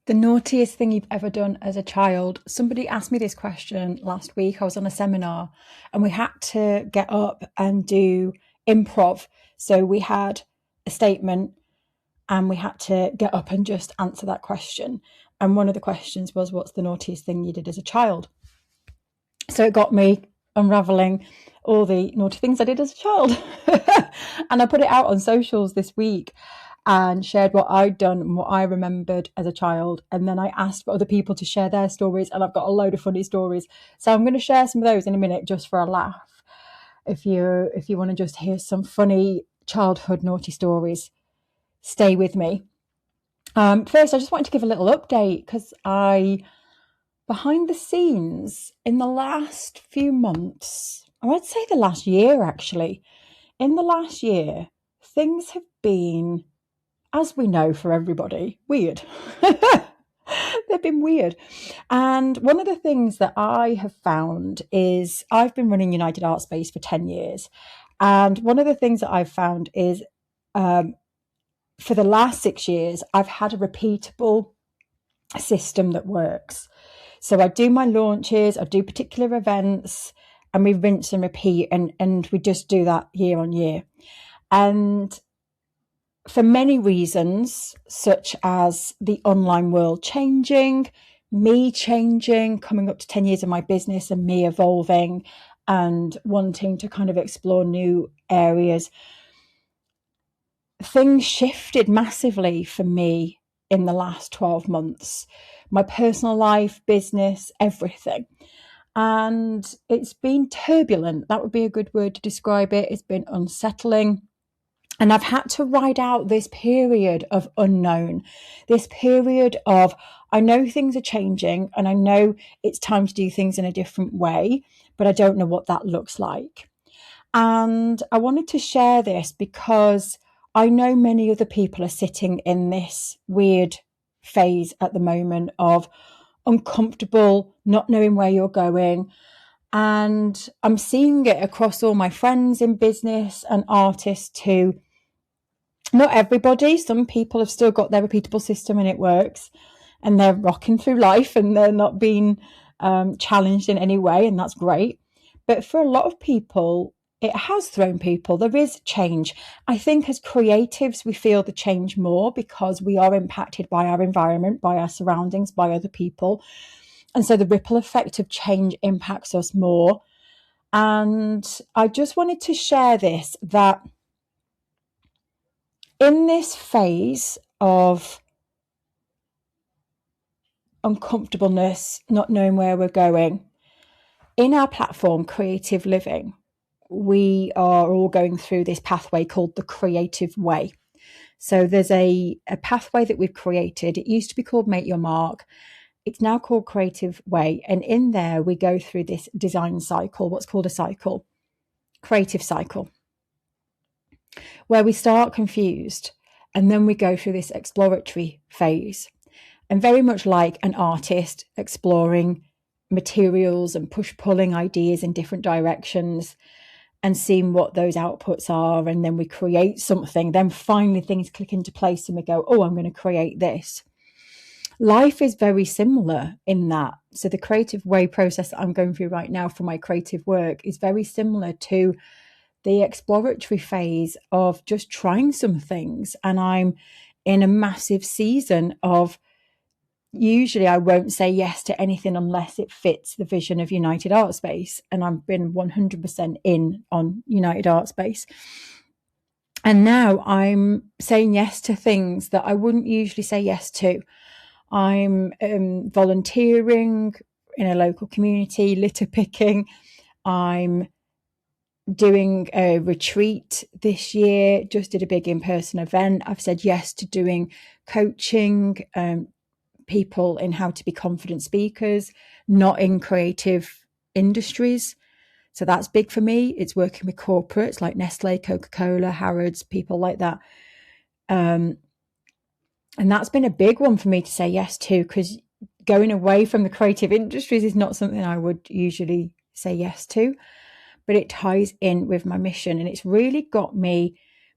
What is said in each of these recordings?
The naughtiest thing you've ever done as a child. Somebody asked me this question last week. I was on a seminar and we had to get up and do improv. So we had a statement and we had to get up and just answer that question. And one of the questions was, what's the naughtiest thing you did as a child? So it got me unraveling all the naughty things I did as a child. And I put it out on socials this week and shared what I'd done and what I remembered as a child. And then I asked for other people to share their stories, and I've got a load of funny stories. So I'm going to share some of those in a minute just for a laugh. If you want to just hear some funny childhood naughty stories, stay with me. First, I just wanted to give a little update because behind the scenes in the last few months, or I'd say the last year actually, in the last year, things have been, as we know for everybody, weird. They've been weird. And one of the things that I have found is I've been running United ArtSpace for 10 years. And one of the things that I've found is for the last 6 years, I've had a repeatable system that works. So I do my launches, I do particular events, and we rinse and repeat, and we just do that year on year. And for many reasons, such as the online world changing, me changing, coming up to 10 years of my business and me evolving and wanting to kind of explore new areas, things shifted massively for me in the last 12 months. My personal life, business, everything. And it's been turbulent. That would be a good word to describe it. It's been unsettling. And I've had to ride out this period of unknown, this period of, I know things are changing and I know it's time to do things in a different way, but I don't know what that looks like. And I wanted to share this because I know many other people are sitting in this weird phase at the moment of uncomfortable, not knowing where you're going. And I'm seeing it across all my friends in business and artists too. Not everybody, some people have still got their repeatable system and it works and they're rocking through life and they're not being challenged in any way, and that's great. But for a lot of people, it has thrown people. There is change. I think as creatives, we feel the change more because we are impacted by our environment, by our surroundings, by other people. And so the ripple effect of change impacts us more. And I just wanted to share this, that in this phase of uncomfortableness, not knowing where we're going, in our platform, Creative Living, we are all going through this pathway called the Creative Way. So there's a pathway that we've created. It used to be called Make Your Mark. It's now called Creative Way. And in there, we go through this design cycle, what's called a cycle, creative cycle, where we start confused and then we go through this exploratory phase. And very much like an artist exploring materials and push-pulling ideas in different directions and seeing what those outputs are, and then we create something, then finally things click into place and we go, oh, I'm going to create this. Life is very similar in that. So the creative way process that I'm going through right now for my creative work is very similar to the exploratory phase of just trying some things. And I'm in a massive season of, usually I won't say yes to anything unless it fits the vision of United ArtSpace. And I've been 100% in on United ArtSpace. And now I'm saying yes to things that I wouldn't usually say yes to. I'm volunteering in a local community, litter picking. I'm doing a retreat this year, just did a big in-person event. I've said yes to doing coaching, people in how to be confident speakers, not in creative industries. So that's big for me. It's working with corporates like Nestle, Coca-Cola, Harrods, people like that. And that's been a big one for me to say yes to, because going away from the creative industries is not something I would usually say yes to, but it ties in with my mission. And it's really got me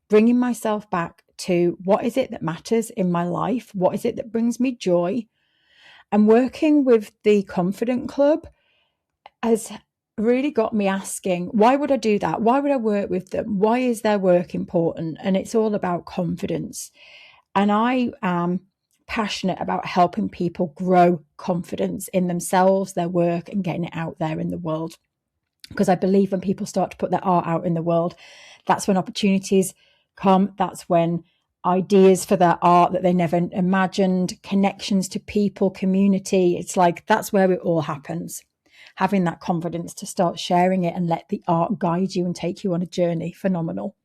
bringing myself back to what is it that matters in my life? What is it that brings me joy? And working with the Confident Club has really got me asking, why would I do that? Why would I work with them? Why is their work important? And it's all about confidence. And I am passionate about helping people grow confidence in themselves, their work, and getting it out there in the world. Because I believe when people start to put their art out in the world, that's when opportunities come. That's when ideas for their art that they never imagined, connections to people, community. It's like that's where it all happens. Having that confidence to start sharing it and let the art guide you and take you on a journey. Phenomenal.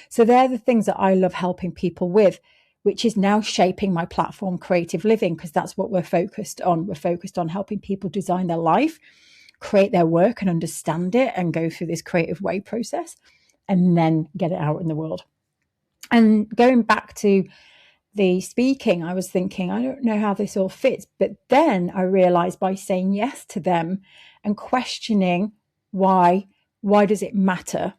So they're the things that I love helping people with, which is now shaping my platform, Creative Living, because that's what we're focused on. We're focused on helping people design their life, create their work and understand it and go through this creative way process and then get it out in the world. And going back to the speaking, I was thinking, I don't know how this all fits. But then I realized by saying yes to them and questioning why does it matter?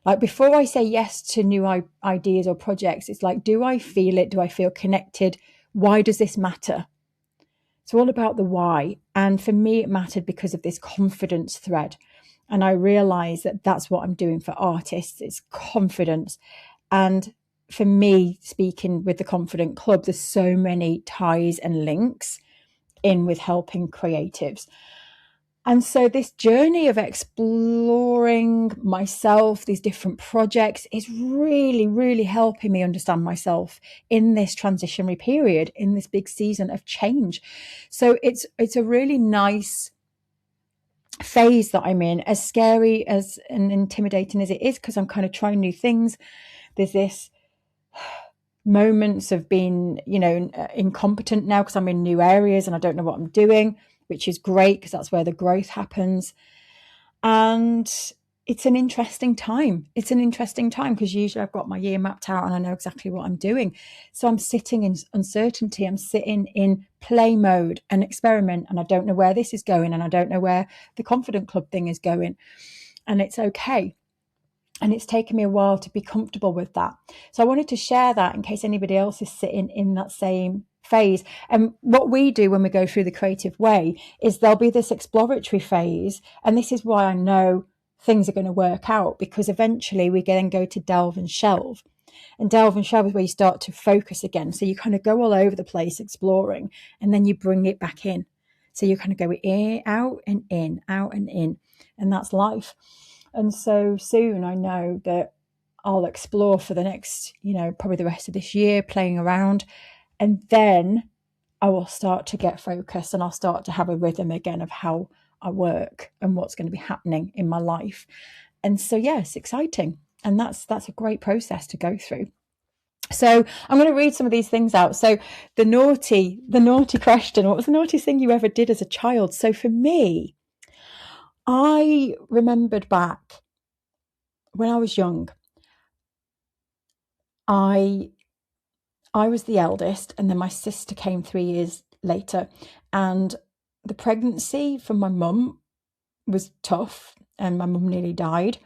Like before I say yes to new ideas or projects, it's like, do I feel it? Do I feel connected? Why does this matter? It's all about the why. And for me, it mattered because of this confidence thread. And I realized that that's what I'm doing for artists. It's confidence. And for me, speaking with the Confident Club, there's so many ties and links in with helping creatives. And so this journey of exploring myself, these different projects, is really, really helping me understand myself in this transitionary period, in this big season of change. So it's a really nice phase that I'm in, as scary as and intimidating as it is, because I'm kind of trying new things. There's this moments of being, incompetent now because I'm in new areas and I don't know what I'm doing, which is great because that's where the growth happens. And it's an interesting time. It's an interesting time because usually I've got my year mapped out and I know exactly what I'm doing. So I'm sitting in uncertainty. I'm sitting in play mode and experiment, and I don't know where this is going, and I don't know where the Confident Club thing is going. And it's okay. And it's taken me a while to be comfortable with that. So I wanted to share that in case anybody else is sitting in that same phase. And what we do when we go through the creative way is there'll be this exploratory phase. And this is why I know things are going to work out, because eventually we then go to delve and shelve. And delve and shelve is where you start to focus again. So you kind of go all over the place exploring, and then you bring it back in. So you kind of go in, out and in, out and in. And that's life. And so soon I know that I'll explore for the next, probably the rest of this year, playing around. And then I will start to get focused and I'll start to have a rhythm again of how I work and what's going to be happening in my life. And so, yeah, it's exciting. And that's a great process to go through. So I'm going to read some of these things out. So the naughty question, what was the naughtiest thing you ever did as a child? So for me, I remembered back when I was young, I was the eldest, and then my sister came 3 years later. And the pregnancy for my mum was tough, and my mum nearly died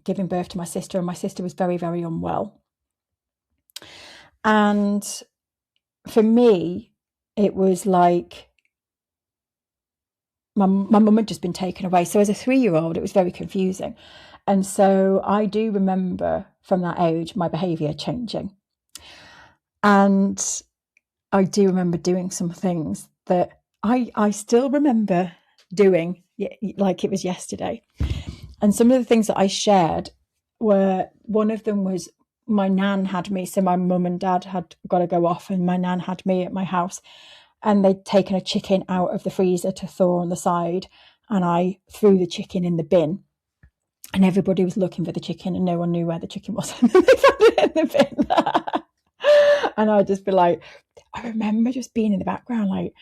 giving birth to my sister, and my sister was very, very unwell. And for me, it was like my mum had just been taken away. So as a 3-year-old, it was very confusing. And so I do remember from that age, my behaviour changing. And I do remember doing some things that I still remember doing like it was yesterday. And some of the things that I shared were, one of them was my nan had me. So my mum and dad had got to go off, and my nan had me at my house. And they'd taken a chicken out of the freezer to thaw on the side, and I threw the chicken in the bin, and everybody was looking for the chicken and no one knew where the chicken was. And then they found it in the bin. And I'd just be like, I remember just being in the background, like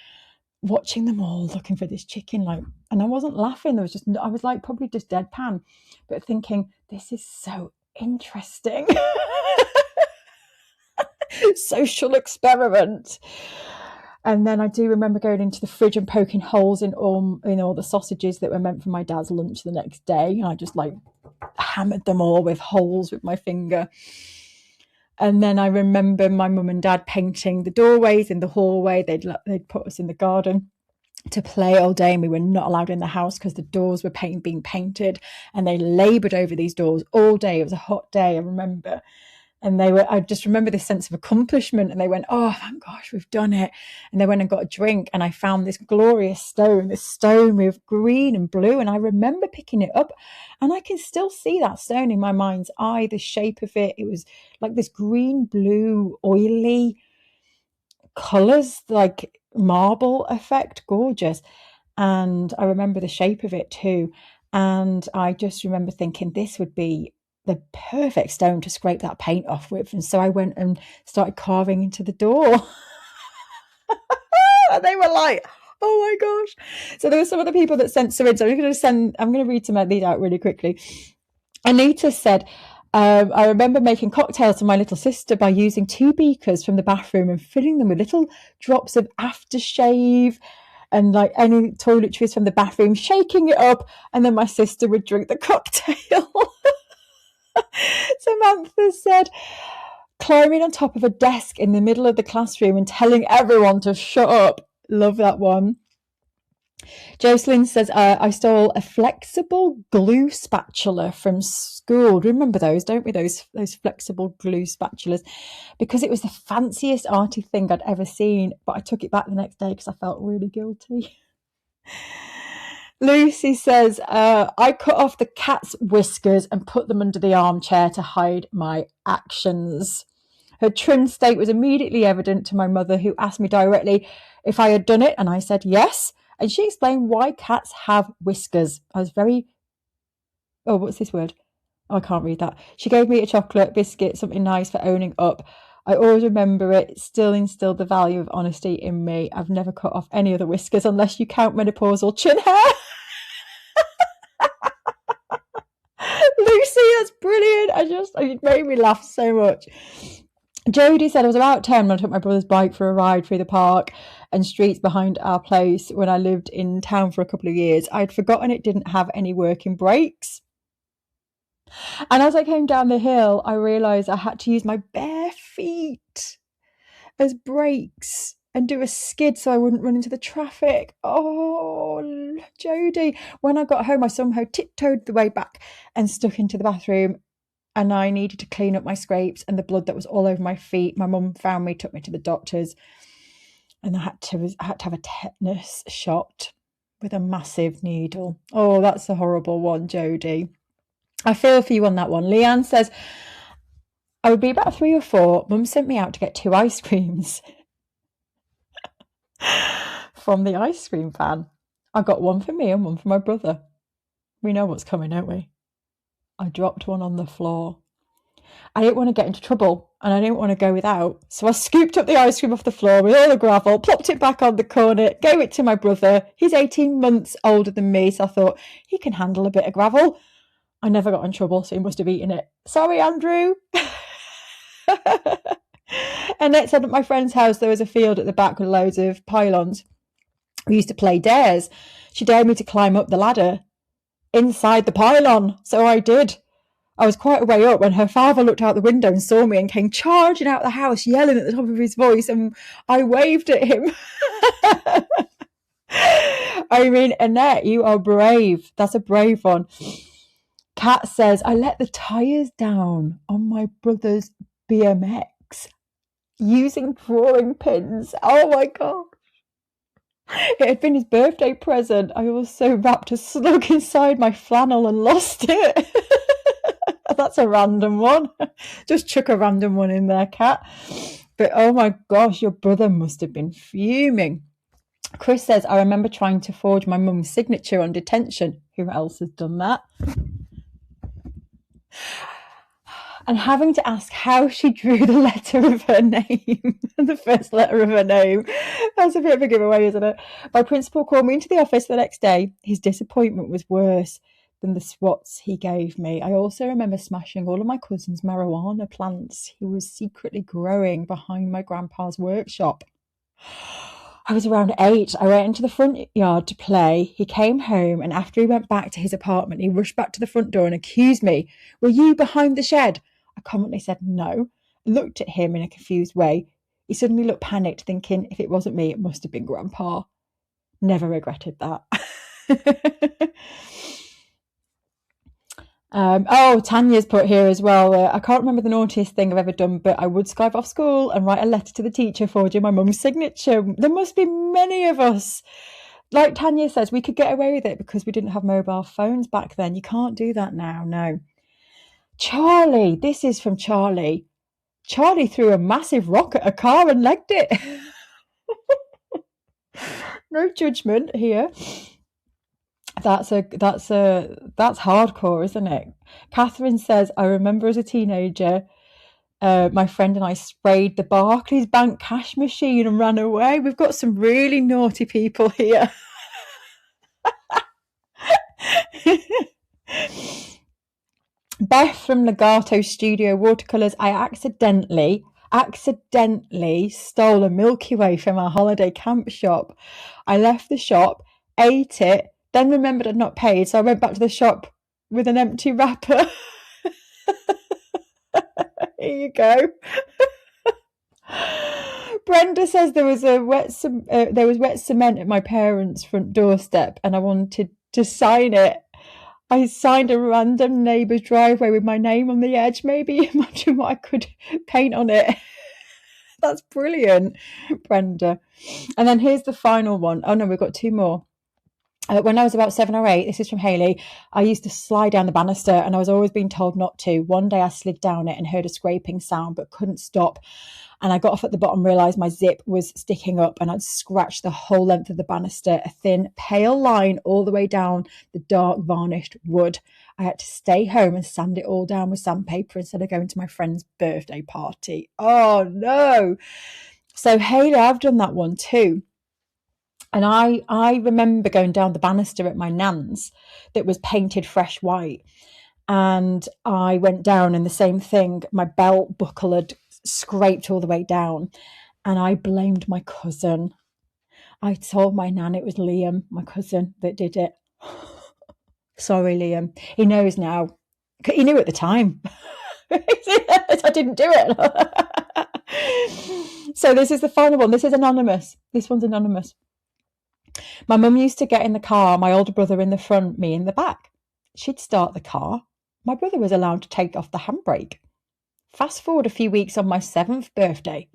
watching them all looking for this chicken, like, and I wasn't laughing. I was like probably just deadpan, but thinking, this is so interesting. Social experiment. And then I do remember going into the fridge and poking holes in all the sausages that were meant for my dad's lunch the next day. And I just like hammered them all with holes with my finger. And then I remember my mum and dad painting the doorways in the hallway. They'd put us in the garden to play all day, and we were not allowed in the house because the doors were being painted, and they laboured over these doors all day. It was a hot day, I remember. And I just remember this sense of accomplishment, and they went, oh, thank gosh, we've done it. And they went and got a drink, and I found this glorious stone, this stone with green and blue. And I remember picking it up, and I can still see that stone in my mind's eye, the shape of it. It was like this green, blue, oily colours, like marble effect, gorgeous. And I remember the shape of it too. And I just remember thinking this would be the perfect stone to scrape that paint off with. And so I went and started carving into the door. And they were like, oh my gosh. So there were some other people that sent some in. So I'm going to read some of these out really quickly. Anita said, I remember making cocktails for my little sister by using 2 beakers from the bathroom and filling them with little drops of aftershave and like any toiletries from the bathroom, shaking it up, and then my sister would drink the cocktail. Samantha said, climbing on top of a desk in the middle of the classroom and telling everyone to shut up. Love that one. Jocelyn says, I stole a flexible glue spatula from school. Remember those, don't we? Those flexible glue spatulas, because it was the fanciest arty thing I'd ever seen. But I took it back the next day because I felt really guilty. Lucy says, I cut off the cat's whiskers and put them under the armchair to hide my actions. Her trim state was immediately evident to my mother, who asked me directly if I had done it, and I said yes. And she explained why cats have whiskers. I was very... Oh, what's this word? Oh, I can't read that. She gave me a chocolate biscuit, something nice for owning up. I always remember it. Still instilled the value of honesty in me. I've never cut off any other whiskers unless you count menopausal chin hair. Lucy, that's brilliant. It made me laugh so much. Jodie said, I was about 10 when I took my brother's bike for a ride through the park and streets behind our place when I lived in town for a couple of years. I'd forgotten it didn't have any working brakes. And as I came down the hill, I realised I had to use my bare feet as brakes and do a skid so I wouldn't run into the traffic. Oh, Jodie. When I got home, I somehow tiptoed the way back and stuck into the bathroom. And I needed to clean up my scrapes and the blood that was all over my feet. My mum found me, took me to the doctors, and I had to have a tetanus shot with a massive needle. Oh, that's a horrible one, Jodie. I feel for you on that one. Leanne says, I would be about 3 or 4. Mum sent me out to get 2 ice creams from the ice cream van. I got one for me and one for my brother. We know what's coming, don't we? I dropped one on the floor. I didn't want to get into trouble and I didn't want to go without. So I scooped up the ice cream off the floor with all the gravel, plopped it back on the corner, gave it to my brother. He's 18 months older than me, so I thought he can handle a bit of gravel. I never got in trouble, so he must have eaten it. Sorry, Andrew. Annette said at my friend's house there was a field at the back with loads of pylons. We used to play dares. She dared me to climb up the ladder inside the pylon, so I did. I was quite a way up when her father looked out the window and saw me and came charging out the house, yelling at the top of his voice, and I waved at him. I mean, Annette, you are brave. That's a brave one. Kat says, I let the tyres down on my brother's BMX using drawing pins. Oh my God. It had been his birthday present. I also wrapped a slug inside my flannel and lost it. That's a random one. Just chuck a random one in there, Kat. But oh my gosh, your brother must have been fuming. Chris says, I remember trying to forge my mum's signature on detention. Who else has done that? And having to ask how she drew the letter of her name, the first letter of her name. That's a bit of a giveaway, isn't it? My principal called me into the office the next day. His disappointment was worse than the swats he gave me. I also remember smashing all of my cousin's marijuana plants he was secretly growing behind my grandpa's workshop. I was around 8. I went into the front yard to play. He came home, and after he went back to his apartment, he rushed back to the front door and accused me. Were you behind the shed? I comically said no, looked at him in a confused way. He suddenly looked panicked, thinking, if it wasn't me, it must have been Grandpa. Never regretted that. Tanya's put here as well. I can't remember the naughtiest thing I've ever done, but I would skive off school and write a letter to the teacher forging my mum's signature. There must be many of us. Like Tanya says, we could get away with it because we didn't have mobile phones back then. You can't do that now, no. Charlie, this is from Charlie. Charlie threw a massive rock at a car and legged it. No judgment here. That's hardcore, isn't it? Catherine says, I remember as a teenager, my friend and I sprayed the Barclays Bank cash machine and ran away. We've got some really naughty people here. Beth from Legato Studio Watercolours. I accidentally stole a Milky Way from our holiday camp shop. I left the shop, ate it, then remembered I'd not paid, so I went back to the shop with an empty wrapper. Here you go. Brenda says there was wet cement at my parents' front doorstep and I wanted to sign it. I signed a random neighbour's driveway with my name on the edge. Maybe imagine what I could paint on it. That's brilliant, Brenda. And then here's the final one. Oh no, we've got two more. When I was about 7 or 8, this is from Hayley, I used to slide down the banister and I was always being told not to. One day I slid down it and heard a scraping sound but couldn't stop. And I got off at the bottom, realised my zip was sticking up and I'd scratched the whole length of the banister, a thin, pale line all the way down the dark, varnished wood. I had to stay home and sand it all down with sandpaper instead of going to my friend's birthday party. Oh, no. So, Hayley, I've done that one too. And I remember going down the banister at my nan's that was painted fresh white. And I went down and the same thing, my belt buckle had scraped all the way down. And I blamed my cousin. I told my nan it was Liam, my cousin, that did it. Sorry, Liam. He knows now. He knew at the time. I didn't do it. So this is the final one. This is anonymous. This one's anonymous. My mum used to get in the car, my older brother in the front, me in the back. She'd start the car. My brother was allowed to take off the handbrake. Fast forward a few weeks on my 7th birthday,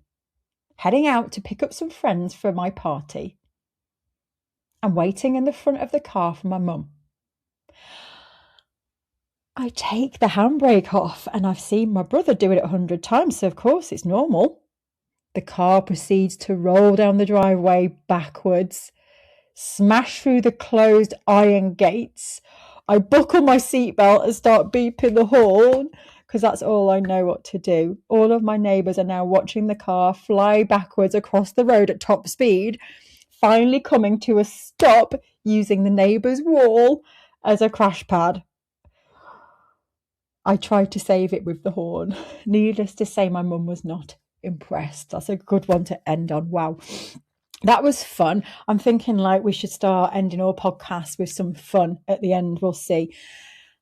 heading out to pick up some friends for my party. I'm waiting in the front of the car for my mum. I take the handbrake off and I've seen my brother do it 100 times, so of course it's normal. The car proceeds to roll down the driveway backwards, smash through the closed iron gates. I buckle my seatbelt and start beeping the horn because that's all I know what to do. All of my neighbours are now watching the car fly backwards across the road at top speed, finally coming to a stop using the neighbour's wall as a crash pad. I tried to save it with the horn. Needless to say, my mum was not impressed. That's a good one to end on. Wow. That was fun. I'm thinking like we should start ending all podcasts with some fun at the end. We'll see.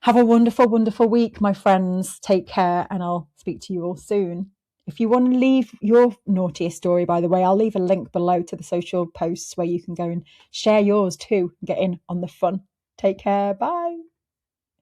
Have a wonderful, wonderful week, my friends. Take care and I'll speak to you all soon. If you want to leave your naughtiest story, by the way, I'll leave a link below to the social posts where you can go and share yours too and get in on the fun. Take care. Bye.